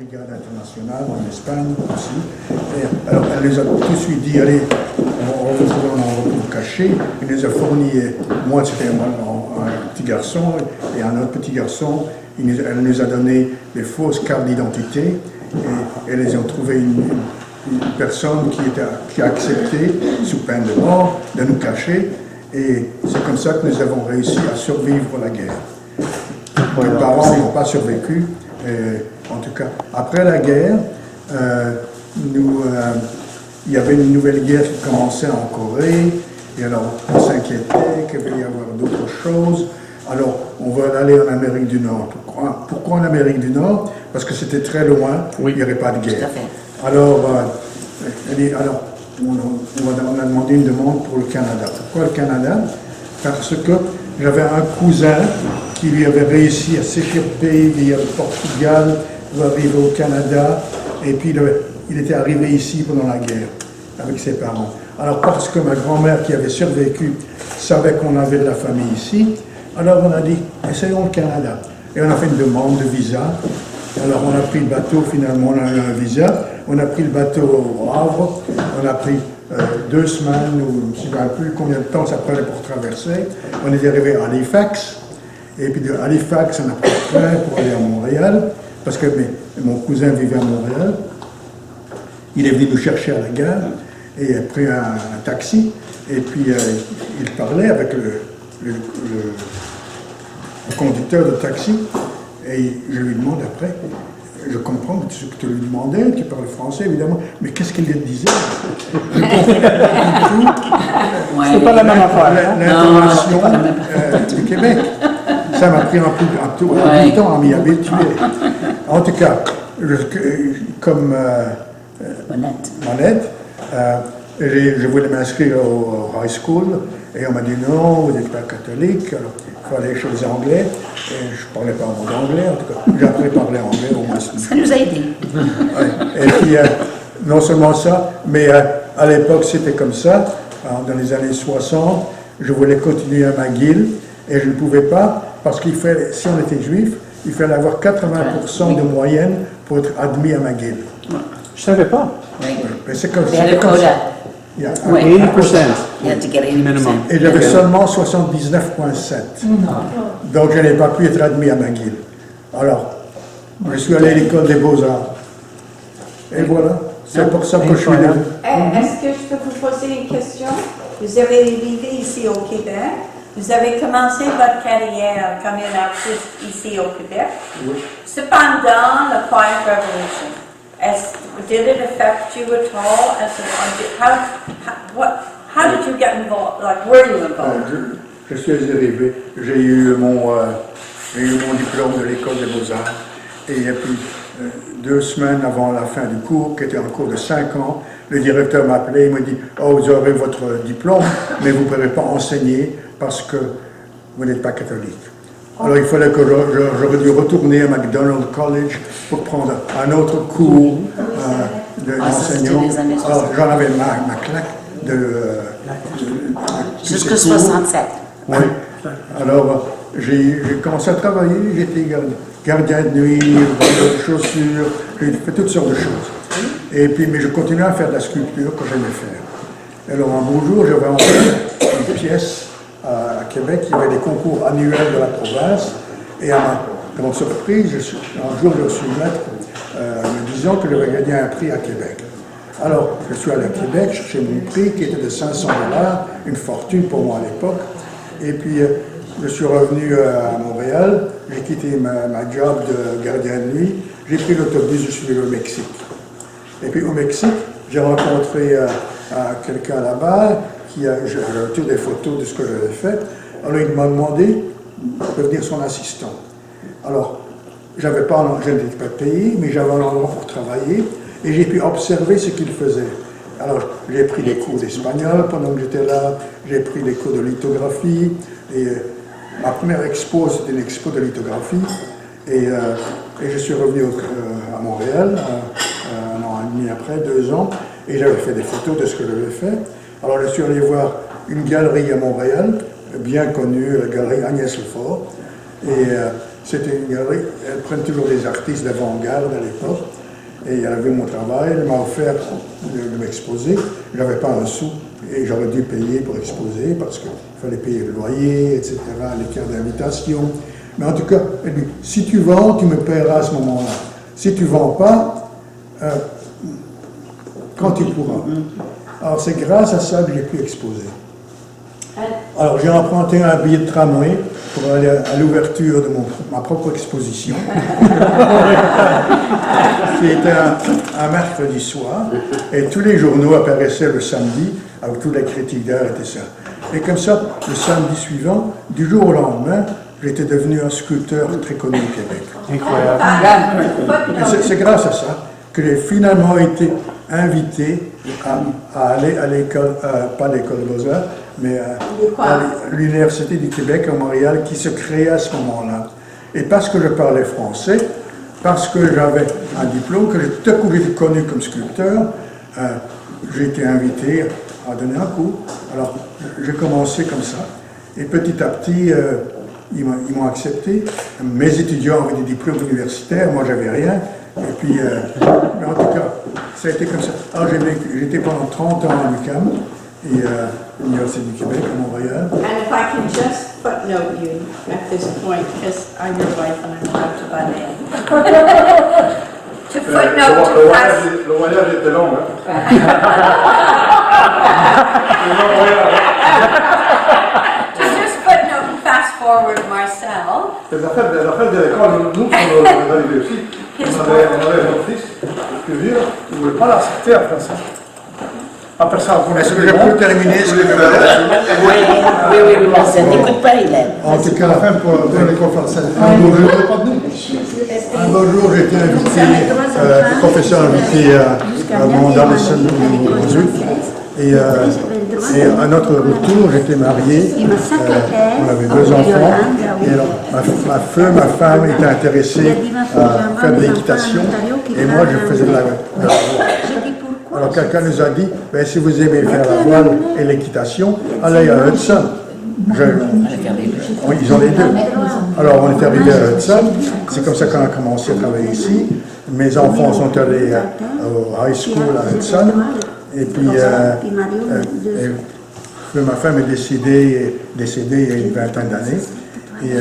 brigade internationale en Espagne aussi. Et alors, elle les a tout de suite dit, allez, on va vous trouver un endroit pour vous cacher. Elle nous a fourni, moi c'était un petit garçon et un autre petit garçon. Elle nous a donné des fausses cartes d'identité et elles ont trouvé une personne qui a accepté, sous peine de mort, de nous cacher. Et c'est comme ça que nous avons réussi à survivre la guerre. Mes parents n'ont pas survécu. En tout cas, après la guerre, il y avait une nouvelle guerre qui commençait en Corée. Et alors, on s'inquiétait qu'il allait y avoir d'autres choses. Alors, on va aller en Amérique du Nord. Pourquoi en Amérique du Nord? Parce que c'était très loin, oui. Il n'y avait pas de guerre. Alors, on a demandé une demande pour le Canada. Pourquoi le Canada? Parce que j'avais un cousin qui lui avait réussi à s'échapper via le Portugal, pour arriver au Canada, et puis il était arrivé ici pendant la guerre, avec ses parents. Alors, parce que ma grand-mère qui avait survécu savait qu'on avait de la famille ici, alors on a dit, essayons le Canada. Et on a fait une demande de visa. Alors on a pris le bateau, finalement on a eu un visa. On a pris le bateau au Havre. On a pris 2 semaines, ou je ne sais pas plus combien de temps ça prenait pour traverser. On est arrivé à Halifax. Et puis de Halifax, on a pris le train pour aller à Montréal. Parce que mon cousin vivait à Montréal. Il est venu nous chercher à la gare. Et il a pris un taxi. Et puis il parlait avec le conducteur de taxi, et je lui demande après, je comprends ce que tu lui demandais, tu parles français évidemment, mais qu'est-ce qu'il disait? Je comprends pas du tout. C'est pas la même affaire. L'intonation du Québec. Ça m'a pris un peu de temps à m'y habituer. En tout cas, comme Monette, je voulais m'inscrire au high school, et on m'a dit non, vous n'êtes pas catholique, alors il fallait chez les Anglais, et je ne parlais pas un mot d'anglais, en tout cas, j'ai appris à parler anglais au moins. Ça nous a aidés. Ouais. Et puis, non seulement ça, mais à l'époque c'était comme ça, dans les années 60, je voulais continuer à McGill, et je ne pouvais pas, parce qu'il fallait, si on était juif, il fallait avoir 80% de moyenne pour être admis à McGill. Je ne savais pas. Oui. Mais c'est comme ça. Yeah. 80% minimum. Et j'avais seulement 79,7. Donc je n'ai pas pu être admis à McGill. Alors, je suis allé à l'école des Beaux-Arts. Et voilà, c'est pour ça que je suis là. Est-ce que je peux vous poser une question? Vous avez vécu ici au Québec. Vous avez commencé votre carrière comme une artiste ici au Québec. Oui. Cependant, the Quiet Revolution. Did it affect you at all? How did you get involved? Like, were you involved? Je suis arrivé. J'ai eu mon diplôme de l'école des Beaux-Arts. Et puis, 2 semaines avant la fin du cours, qui était un cours de 5 ans, le directeur m'a appelé et m'a dit « Oh, vous aurez votre diplôme, mais vous ne pourrez pas enseigner parce que vous n'êtes pas catholique. » Alors il fallait que j'aurais dû retourner à McDonald College pour prendre un autre cours d'enseignant. Alors j'en avais ma claque jusqu'à 67. Oui. Alors j'ai commencé à travailler, j'étais gardien de nuit, vendeur de chaussures, j'ai fait toutes sortes de choses. Et puis, mais je continuais à faire de la sculpture que j'aimais faire. Alors un beau jour, j'avais envoyé une pièce à Québec, il y avait des concours annuels de la province, et à mon surprise, un jour, je reçu une lettre me disant que j'avais gagné un prix à Québec. Alors, je suis allé à Québec chercher mon prix qui était de 500 $, une fortune pour moi à l'époque, et puis je suis revenu à Montréal, j'ai quitté ma job de gardien de nuit, j'ai pris l'autobus, je suis allé au Mexique. Et puis au Mexique, j'ai rencontré quelqu'un là-bas, j'ai reçu des photos de ce que j'avais fait. Alors il m'a demandé de devenir son assistant. Alors, je n'étais pas payé, mais j'avais un endroit pour travailler et j'ai pu observer ce qu'il faisait. Alors, j'ai pris des cours d'espagnol pendant que j'étais là, j'ai pris des cours de lithographie et ma première expo, c'était une expo de lithographie et je suis revenu à Montréal un an et demi après, 2 ans, et j'avais fait des photos de ce que j'avais fait. Alors je suis allé voir une galerie à Montréal, bien connue, la galerie Agnès Lefort, et C'était une galerie, elles prennent toujours des artistes d'avant-garde à l'époque. Et elle a vu mon travail, elle m'a offert de m'exposer. Je n'avais pas un sou et j'aurais dû payer pour exposer parce qu'il fallait payer le loyer, etc., les cartes d'invitation. Mais en tout cas, elle dit, si tu vends, tu me paieras à ce moment-là. Si tu ne vends pas, quand tu pourras. Alors c'est grâce à ça que j'ai pu exposer. Alors j'ai emprunté un billet de tramway pour aller à l'ouverture de ma propre exposition, qui était un mercredi soir, et tous les journaux apparaissaient le samedi, avec toutes les critiques d'art et ça. Et comme ça, le samedi suivant, du jour au lendemain, j'étais devenu un sculpteur très connu au Québec. Incroyable. C'est grâce à ça que j'ai finalement été invité à aller à l'école, pas l'école des Beaux-Arts, mais à l'Université du Québec à Montréal qui se créait à ce moment-là. Et parce que je parlais français, parce que j'avais un diplôme, que j'ai tout été connu comme sculpteur, j'ai été invité à donner un cours. Alors j'ai commencé comme ça. Et petit à petit, ils m'ont accepté. Mes étudiants avaient des diplômes universitaires, moi j'avais rien. Et puis, mais en tout cas, ça a été comme ça. Alors j'étais pendant 30 ans à l'UQAM et à l'Université du Québec à Montréal. And if I can just footnote you at this point, because I'm your wife and I'm allowed to butt in. To footnote to pass. Le voyage était long, hein? To just footnote and fast forward Marcel. Les affaires de l'école, nous, quand on est arrivés aussi, on avait notre fils, que dire, il ne voulait pas l'accepter en français. Après ça, Est-ce que je peux terminer ce que je veux Oui, ça n'écoute pas, Hélène. En tout cas, enfin, pour l'école française. Un beau jour, j'ai été invité, professeur invité à mon dans le centre de et à notre retour, j'étais marié, on avait 2 enfants, et alors ma femme était intéressée à faire de l'équitation, et moi je faisais de la voile. Alors quelqu'un nous a dit, ben, si vous aimez faire la voile et l'équitation, allez à Hudson. Oui, ils ont les deux. Alors on est arrivé à Hudson, c'est comme ça qu'on a commencé à travailler ici. Mes enfants sont allés au high school à Hudson. Et puis, ma femme est décédée il y a une vingtaine d'années. Et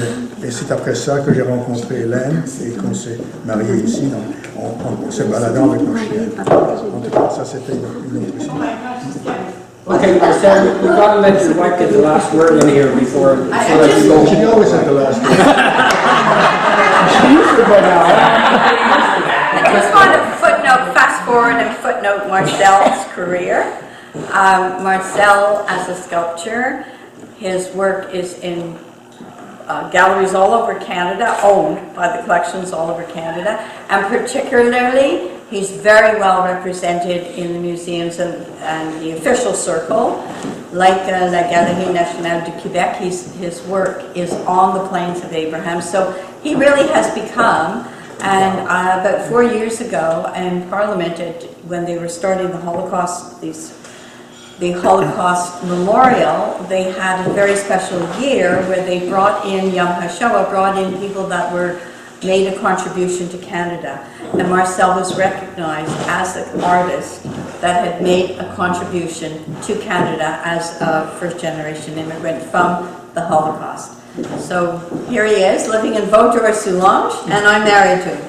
c'est après ça que j'ai rencontré Hélène et qu'on s'est mariés ici. Donc, on s'est baladant avec nos chiens. En tout cas, ça c'était une autre histoire. Okay, Marcel, we've got to let your wife get the last word in here before so that you go. She always had the last word. I just want to footnote, fast forward and footnote Marcel's career. Marcel, as a sculptor, his work is in galleries all over Canada, owned by the collections all over Canada, and particularly he's very well represented in the museums and the official circle, like La Galerie Nationale du Québec. His work is on the Plains of Abraham, so he really has become. And about 4 years ago in Parliament, when they were starting the Holocaust, the Holocaust Memorial, they had a very special year where they brought in Yom HaShoah, brought in people that made a contribution to Canada. And Marcel was recognized as an artist that had made a contribution to Canada as a first-generation immigrant from the Holocaust. So here he is, living in Vaudreuil-Soulanges, and I'm married to him.